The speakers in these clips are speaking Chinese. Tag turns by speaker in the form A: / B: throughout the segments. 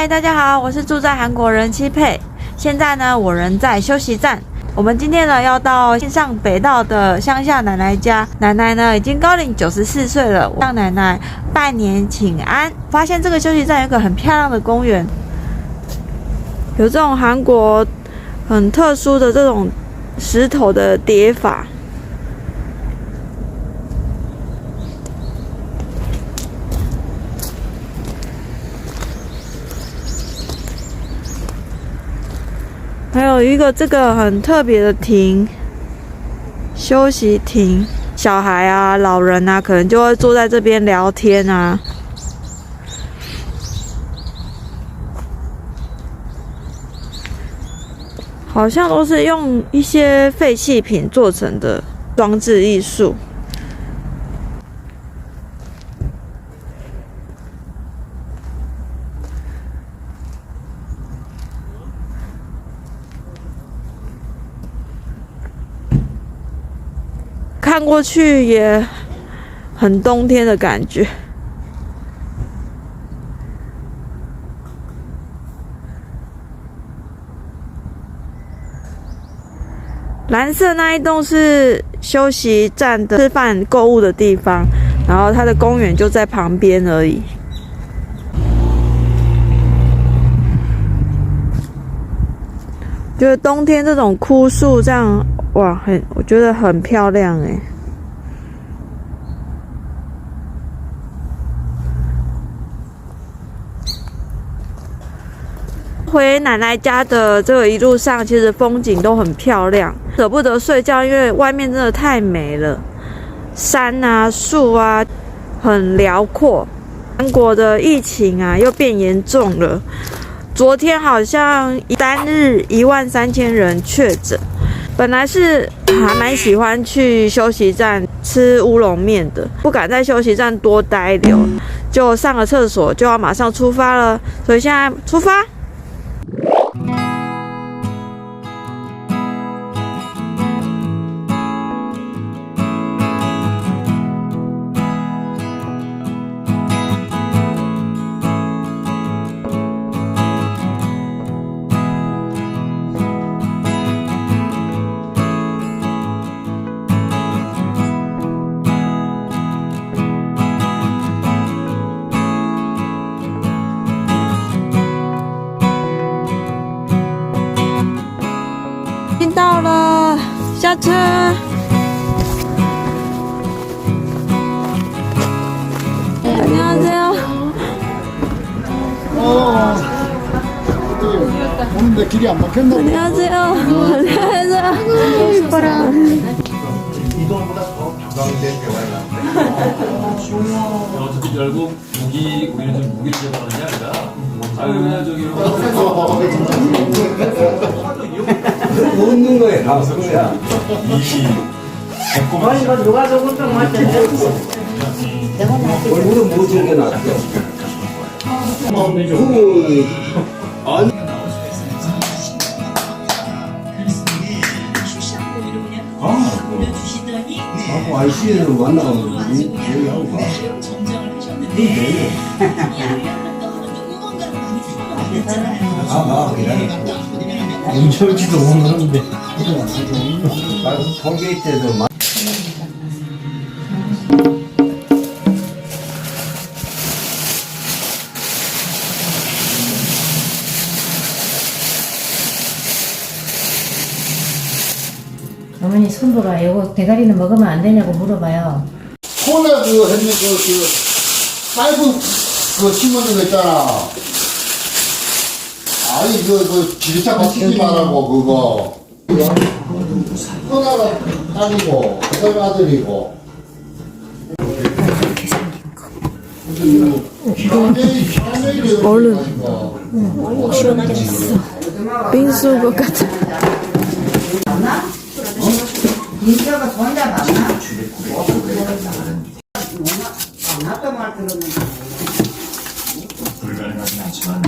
A: 嗨，大家好，我是住在韩国人妻佩。现在呢，我人在休息站。我们今天呢要到信上北道的乡下奶奶家。奶奶呢已经高龄94岁了，我向奶奶拜年请安。发现这个休息站有一个很漂亮的公园，有这种韩国很特殊的这种石头的叠法。还有一个这个很特别的亭，休息亭，小孩啊、老人啊，可能就会坐在这边聊天啊。好像都是用一些废弃品做成的装置艺术。看过去也很冬天的感觉。蓝色那一栋是休息站的吃饭购物的地方，然后它的公园就在旁边而已。觉得冬天这种枯树这样，哇，我觉得很漂亮哎。回奶奶家的这个一路上，其实风景都很漂亮，舍不得睡觉，因为外面真的太美了，山啊、树啊，很辽阔。韩国的疫情啊，又变严重了。昨天好像单日13000人确诊。本来是还蛮喜欢去休息站吃乌龙面的，不敢在休息站多待留，就上个厕所就要马上出发了，所以现在出发。到了，下车。안녕하세요。
B: 오는데 길이 안 막혔나?
A: 안녕하세요. 안녕하세요. 이뻐라.
C: 이동보다 더 격앙된 대화가 어차피 결국 우리는 좀 무기를 제공하는 게 아니라 그냥 저기
D: 웃는 거에 감성이야.
C: 아니
E: 이거 누가 저거 좀 맞췄냐?
D: 얼굴은 못 즐겨놨어. 아니. 하고 IC를 만나고 얘기하고 가. 네. 나 기다려.
B: 인철지도 오는데.
D: 통계일 때도
E: 어머니 손보라 이거 대가리는 먹으면 안 되냐고 물어봐요.
B: 콜라 했는 파이브 심어준 거 있잖아. 아니 지리차 거치지 말라고 그거. 콜라가 딸이고 그다음에 아들이고.
A: 얼른. 시원하게 됐어. 빙수 것 같아.
F: 인자가 혼자 맞나? 나도 말 들었는데
C: 불가능하진 않지만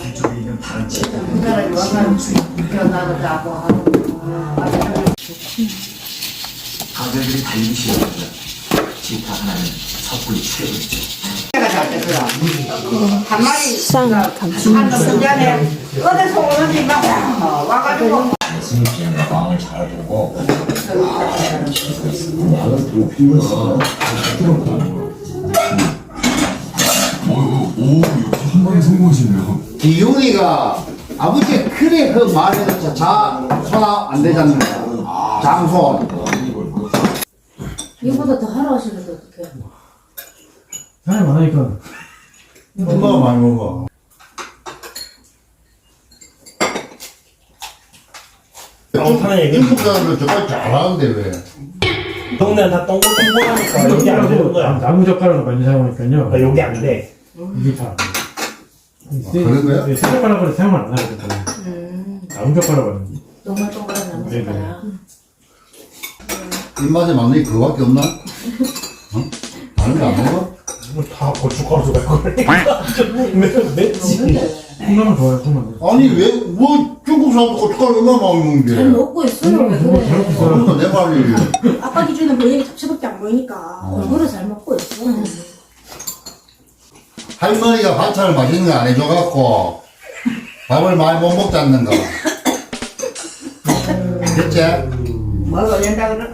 C: 기존에 있는 다른
F: 인자를 와서 나도 자고 하고
C: 가게들이 달리기 시작하면 기타 하나는 섣불리 채우죠.
F: 내가 되더라. 한 마리
A: 상 감사합니다.
F: 한 전에 어디서 오는지 막 와가지고.
B: 마음을 잘 보고
G: 한 번에 성공하시네요.
B: 기훈이가 아버지 그래 그 말에서 손아 안 되잖는 거야. 장손.
E: 이거보다 더 하러 하시는데 어떡해.
D: 사람이 많으니까. 엄마가 많이 먹어.
B: 중국 사람들 정말 잘하는데 왜?
H: 동네 다 동글동글하니까 여기 안 되는 거야.
D: 나무 젓가락을 많이 사용하니까요.
H: 여기 안 돼.
D: 이게 다.
B: 그런 거야?
D: 새 젓가락을 사용 안 하거든. 나무 젓가락은.
E: 동글동글한 나무
D: 네네.
E: 젓가락.
B: 입맛에 맞는 게 그거밖에 없나? 어? 다른 거 안 먹어?
H: 다 고춧가루가 그러니까 맵지.
D: 콩나물 좋아요, 콩나물.
B: 아니 왜 뭐 중국 사람도 고춧가루 얼마나 많이
E: 잘
B: 먹는데?
E: 먹고 있어요. 왜 그래?
B: 그러니까 내 말이.
I: 아빠 기준에 본인이 잡채밖에 안 보이니까.
E: 골고루 잘 먹고 있어.
B: 할머니가 반찬을 맛있는 거 안 해줘갖고 밥을 많이 못 먹지 않는가? 됐지?
F: 뭘 올린다 그래?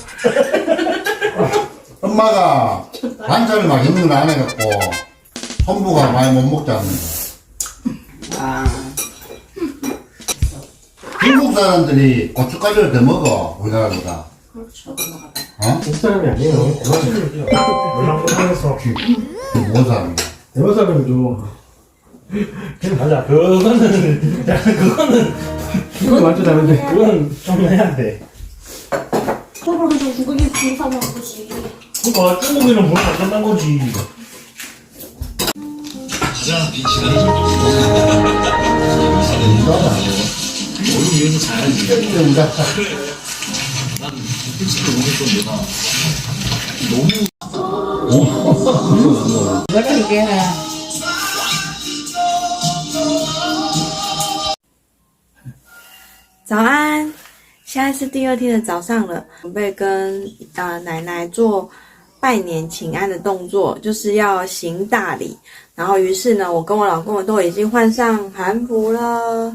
B: 엄마가 반찬을 맛있는 걸 안 해갖고 손부가 많이 못 먹지 않는가?
F: 아,
B: 중국 사람들이 고춧가루를 더 먹어 우리나라보다.
I: 그렇죠.
B: 어?
D: 중국 사람이 아니에요. 대만 사람이죠.
H: 몰랑몰랑해서.
B: 뭔 사람이야?
D: 대만 사람이죠.
H: 맞아. 그거는
D: 이거 완전 다른데.
H: 그건 좀 해야 돼.
I: 서로 해서 중국이 중사만 보지.
H: 그러니까 중국인은 뭘 안 된다는 거지.
F: 이거는 이게
A: 早安，现在是第二天的早上了，准备跟奶奶做拜年请安的动作，就是要行大礼。然后于是呢，我跟我老公都已经换上韩服了。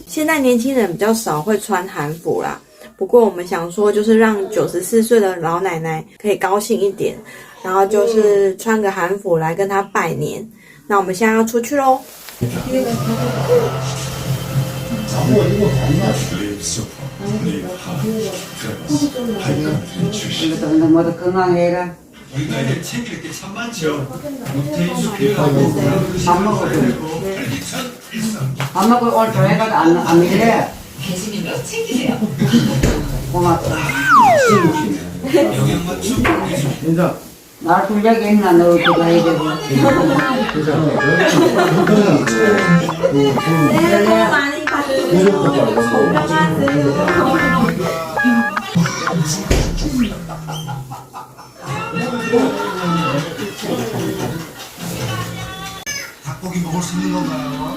A: 现在年轻人比较少会穿韩服啦，不过我们想说，就是让94岁的老奶奶可以高兴一点，然后就是穿个韩服来跟她拜年。那我们现在要出去喽。
F: 이것도 모두 건강해라.
G: 우리나라에 챙길 게 참 많죠.
F: 밥 먹고 밥 먹고 오늘 저녁까지 안 이래. 챙기세요. 고맙다.
D: 인사.
F: 날 둘려게 있나 너 그거 해야 되고.
A: 새해 복 많이 받으세요. 건강하세요.
G: 닭고기 먹을 수 있는 건가요?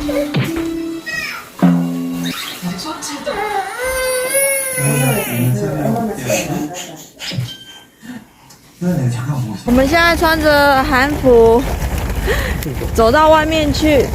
A: 我们现在穿着韩服走到外面去。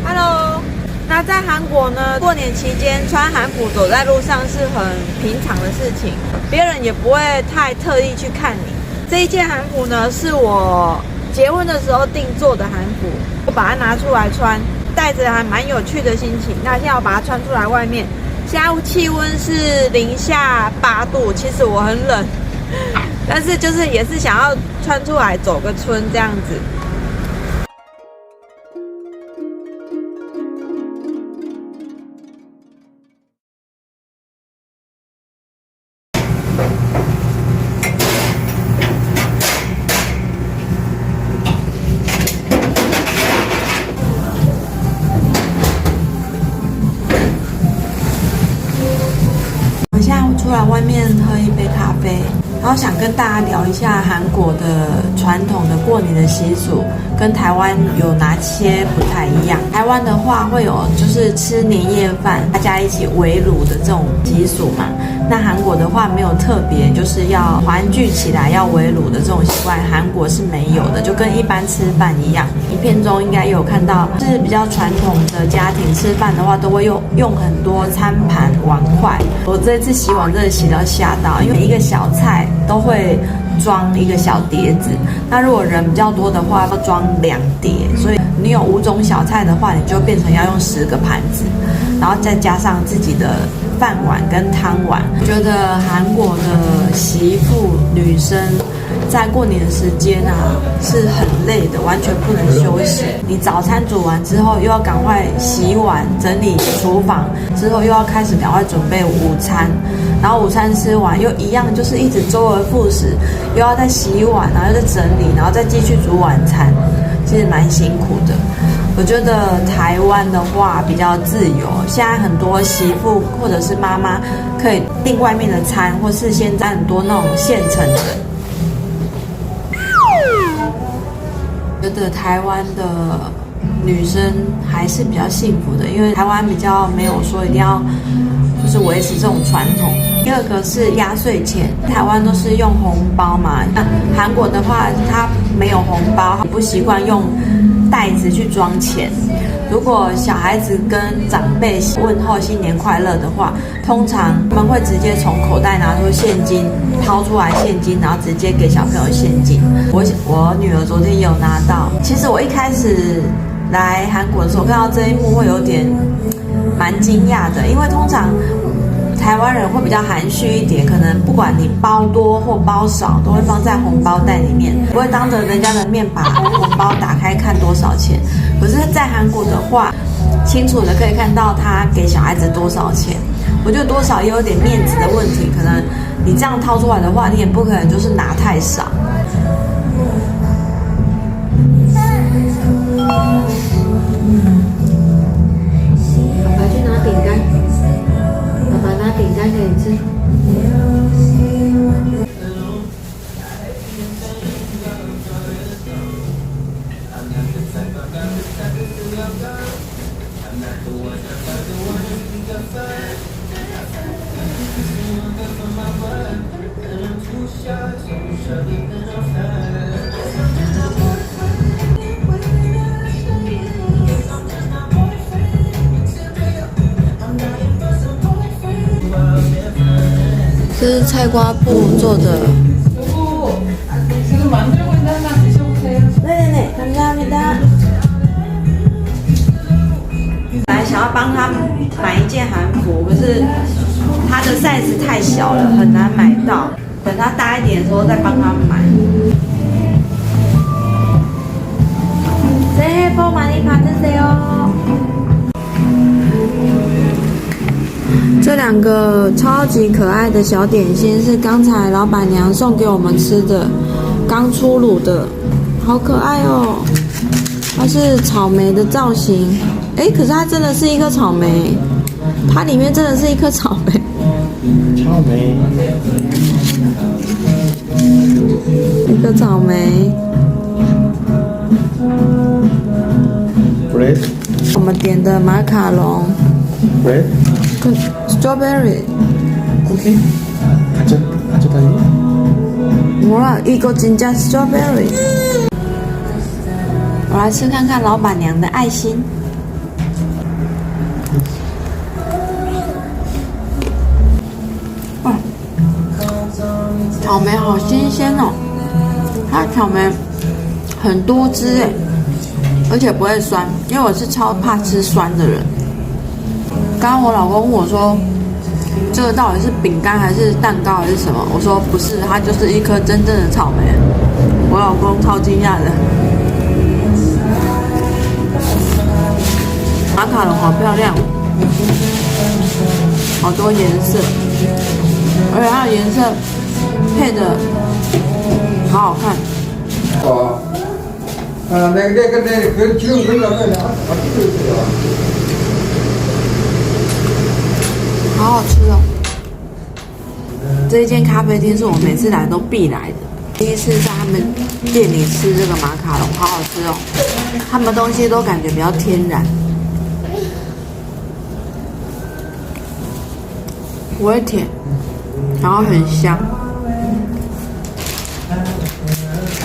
A: Hello， 那在韩国呢，过年期间穿韩服走在路上是很平常的事情，别人也不会太特意去看你。这一件韩服呢，是我结婚的时候定做的韩服，我把它拿出来穿。 带着还蛮有趣的心情，那现在我把它穿出来外面，现在气温是零下8度，其实我很冷，但是就是也是想要穿出来走个村这样子。我现在出来外面喝一杯咖啡，然后想跟大家聊一下韩国的传统的过年的习俗，跟台湾有哪些不太一样。台湾的话会有就是吃年夜饭，大家一起围炉的这种习俗嘛。那韩国的话没有特别就是要团聚起来要围炉的这种习惯，韩国是没有的，就跟一般吃饭一样。影片中应该有看到，是比较传统的家庭吃饭的话，都会用很多餐盘碗筷。我这次洗碗真的洗到吓到，因为每一个小菜都会装一个小碟子。那如果人比较多的话，要装2碟，所以你有5种小菜的话，你就变成要用10个盘子，然后再加上自己的饭碗跟汤碗。觉得韩国的媳妇女生在过年的时间啊是很累的，完全不能休息。你早餐煮完之后，又要赶快洗碗、整理厨房，之后又要开始赶快准备午餐，然后午餐吃完又一样，就是一直周而复始，又要再洗碗，然后又再整理，然后再继续煮晚餐，其实蛮辛苦的。我觉得台湾的话比较自由，现在很多媳妇或者是妈妈可以订外面的餐，或是现在很多那种现成的。觉得台湾的女生还是比较幸福的，因为台湾比较没有说一定要就是维持这种传统。第二个是压岁钱，台湾都是用红包嘛，那韩国的话它没有红包，不习惯用袋子去装钱。如果小孩子跟长辈问候新年快乐的话，通常他们会直接从口袋拿出现金，掏出来现金，然后直接给小朋友现金。我女儿昨天也有拿到。其实我一开始来韩国的时候看到这一幕会有点蛮惊讶的，因为通常台湾人会比较含蓄一点，可能不管你包多或包少，都会放在红包袋里面，不会当着人家的面把红包打开看多少钱。可是，在韩国的话，清楚的可以看到他给小孩子多少钱。我觉得多少也有点面子的问题，可能你这样掏出来的话，你也不可能就是拿太少。
I: 爸爸去拿饼干，爸爸拿饼干给你吃。
A: 这是菜瓜布做的。네네네 감사합니다。本来想要帮他买一件韩服，可是他的 size 太小了，很难买到。等他大一点的时候再帮他买。새해 복 많이 받으세요。这2个超级可爱的小点心是刚才老板娘送给我们吃的，刚出炉的，好可爱哦！它是草莓的造型，可是它真的是一颗草莓，它里面真的是一颗草莓。
D: 草莓，
A: 一个草莓。
D: bread，
A: 我们点的马卡龙。
D: bread，
A: strawberry。쿠키，
D: 가져
A: 哇，이거 진짜 strawberry。我来吃看看老板娘的爱心。哇，草莓好新鲜哦！它的草莓很多汁而且不会酸，因为我是超怕吃酸的人。刚刚我老公问我说，这个到底是饼干还是蛋糕还是什么？我说不是，它就是一颗真正的草莓。我老公超惊讶的。马卡龙好漂亮，好多颜色，而且它的颜色配的好好看。
B: 지금 그러면
A: 好好吃哦。这一间咖啡厅是我每次来都必来的。第一次在他们店里吃这个马卡龙，好好吃哦！他们东西都感觉比较天然，不会甜，然后很香。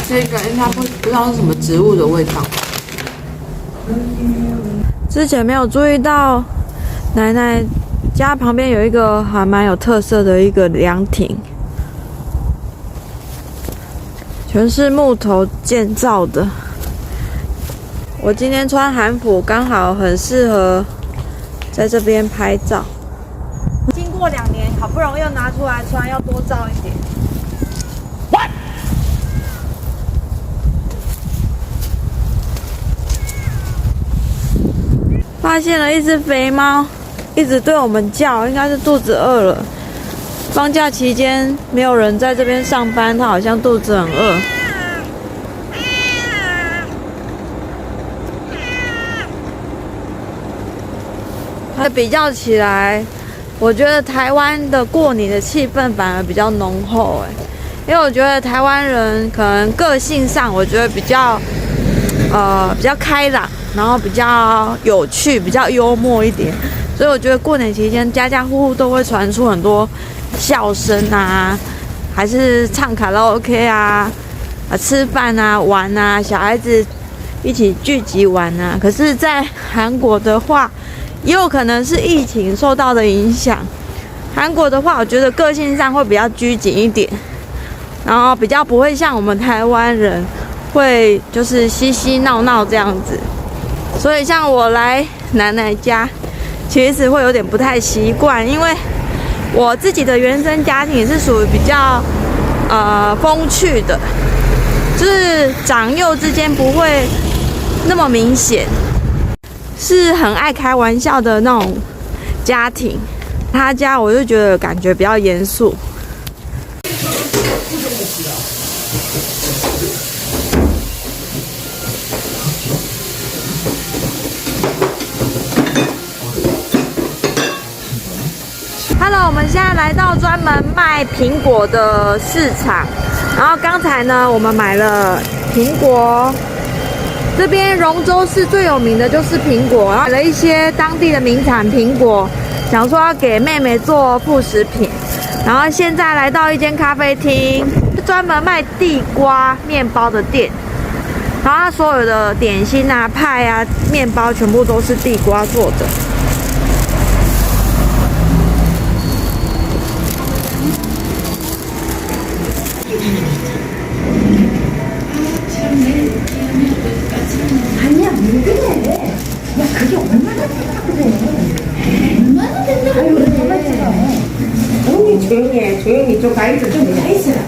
A: 这个应该不知道是什么植物的味道。之前没有注意到，奶奶家旁边有一个还蛮有特色的一个凉亭。全是木头建造的。我今天穿韩服，刚好很适合在这边拍照。经过2年，好不容易又拿出来穿，要多照一点。发现了一只肥猫，一直对我们叫，应该是肚子饿了。放假期间没有人在这边上班，它好像肚子很饿。它比较起来，我觉得台湾的过年的气氛反而比较浓厚因为我觉得台湾人可能个性上，我觉得比较开朗，然后比较有趣，比较幽默一点，所以我觉得过年期间家家户户都会传出很多笑声啊，还是唱卡拉 OK 啊，吃饭啊，玩啊，小孩子一起聚集玩啊。可是，在韩国的话，也有可能是疫情受到的影响。韩国的话，我觉得个性上会比较拘谨一点，然后比较不会像我们台湾人会就是嬉嬉闹闹这样子。所以像我来奶奶家，其实会有点不太习惯，因为我自己的原生家庭也是属于比较风趣的，就是长幼之间不会那么明显，是很爱开玩笑的那种家庭。他家我就觉得感觉比较严肃。Hello， 我们现在来到专门卖苹果的市场。然后刚才呢，我们买了苹果。这边荣州市最有名的就是苹果，然后买了一些当地的名产苹果，想说要给妹妹做副食品。然后现在来到一间咖啡厅，专门卖地瓜面包的店。然后它所有的点心啊、派啊、面包全部都是地瓜做的。
E: 아니야, 왜 그래? 야, 그게 얼마나 된다 그래? 얼마나 된다고 그래? 언니 조용히 해. 조용히 좀 가있어. 좀 가있어라.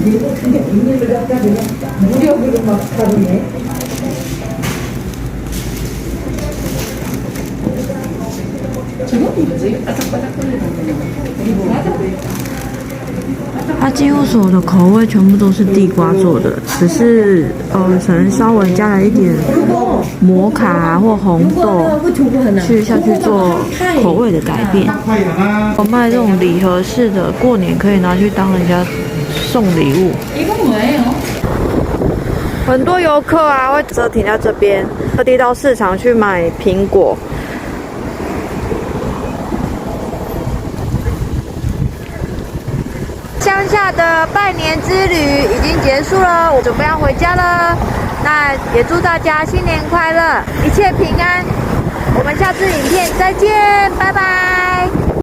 E: 내가 근데 언니를 갖다 그냥 무력으로 막 가르네. 저건 뭐지? 바삭바삭거리는 거. 이거 맞아? 它几乎所有的口味全部都是地瓜做的，只是可能稍微加了一点摩卡或红豆下去做口味的改变。我卖这种礼盒式的，过年可以拿去当人家送礼物。很多游客啊会停在这边，特地到市场去买苹果。乡下的拜年之旅已经结束了，我准备要回家了。那也祝大家新年快乐，一切平安。我们下次影片再见，拜拜。